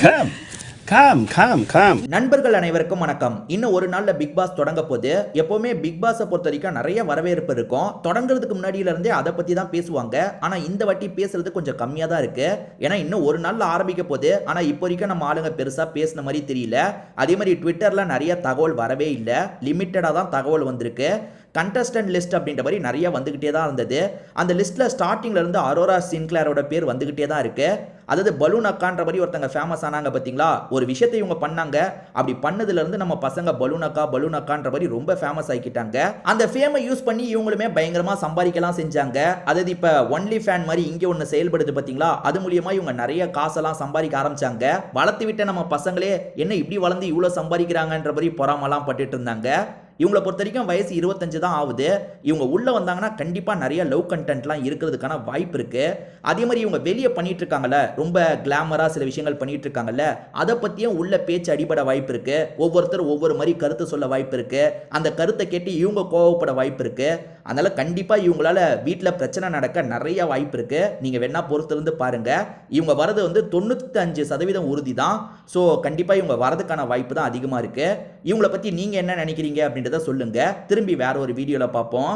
Come. நண்பர்கள் அனைவருக்கும் வணக்கம். இன்னும் ஒரு நாள்ல பிக் பாஸ் தொடங்க போது. எப்பவுமே பிக் பாஸை பொறுத்த வரைக்கும் நிறைய வரவேற்பு இருக்கும். தொடங்குறதுக்கு முன்னாடியில இருந்தே அதை பத்தி தான் பேசுவாங்க. ஆனா இந்த வாட்டி பேசுறது கொஞ்சம் கம்மியா தான் இருக்கு. ஏன்னா இன்னும் ஒரு நாள்ல ஆரம்பிக்க போகுது. ஆனா இப்போ வரைக்கும் நம்ம ஆளுங்க பெருசா பேசின மாதிரி தெரியல. அதே மாதிரி ட்விட்டர்ல நிறைய தகவல் வரவே இல்லை. லிமிட்டடா தான் தகவல் வந்திருக்கு. கண்டஸ்டன்ட் லிஸ்ட் அப்படின்ற மாதிரி நிறைய வந்துகிட்டே தான் இருந்தது. அந்த லிஸ்ட்ல ஸ்டார்டிங்ல இருந்து அரோரா சின்க்ளேரோட பேர் வந்துகிட்டே தான் இருக்கு. அதாவது பலூன் அக்கான்ற மாதிரி ஒருத்தங்க ஃபேமஸ் ஆனாங்க பார்த்தீங்களா. ஒரு விஷயத்தை இவங்க பண்ணாங்க. அப்படி பண்ணதுல இருந்து நம்ம பசங்க பலூன் அக்கான்ற மாதிரி ரொம்ப ஃபேமஸ் ஆகிக்கிட்டாங்க. அந்த ஃபேமை யூஸ் பண்ணி இவங்களுமே பயங்கரமா சம்பாதிக்கலாம் செஞ்சாங்க. அதாவது இப்ப ஒன்லி ஃபேன் மாதிரி இங்க ஒன்று செயல்படுது பார்த்தீங்களா. அது மூலியமா இவங்க நிறைய காசெல்லாம் சம்பாதிக்க ஆரம்பிச்சாங்க. வளர்த்து விட்ட நம்ம பசங்களே என்ன இப்படி வளர்ந்து இவ்வளோ சம்பாதிக்கிறாங்கன்ற மாதிரி பொறாமலாம் பட்டுட்டு இருந்தாங்க. இவங்களை பொறுத்த வரைக்கும் வயசு 25 தான் ஆகுது. இவங்க உள்ள வந்தாங்கன்னா கண்டிப்பா நிறைய லவ் கண்டென்ட்லாம் இருக்கிறதுக்கான வாய்ப்பு இருக்கு. அதே மாதிரி இவங்க வெளியே பண்ணிட்டு இருக்காங்கல்ல, ரொம்ப கிளாமரா சில விஷயங்கள் பண்ணிட்டு இருக்காங்கல்ல, அதை பத்தியும் உள்ள பேச்சு அடிபட வாய்ப்பு இருக்கு. ஒவ்வொருத்தர் ஒவ்வொரு மாதிரி கருத்து சொல்ல வாய்ப்பு இருக்கு. அந்த கருத்தை கேட்டு இவங்க கோவப்பட வாய்ப்பு இருக்கு. அதனால கண்டிப்பா இவங்களால வீட்டில் பிரச்சனை நடக்க நிறைய வாய்ப்பு இருக்கு. நீங்க வேணா பொறுத்திருந்து பாருங்க. இவங்க வரது வந்து 95% உறுதி தான். ஸோ கண்டிப்பா இவங்க வரதுக்கான வாய்ப்பு தான் அதிகமா இருக்கு. இவங்களை பத்தி நீங்க என்ன நினைக்கிறீங்க அப்படின்றத சொல்லுங்க. திரும்பி வேற ஒரு வீடியோல பார்ப்போம்.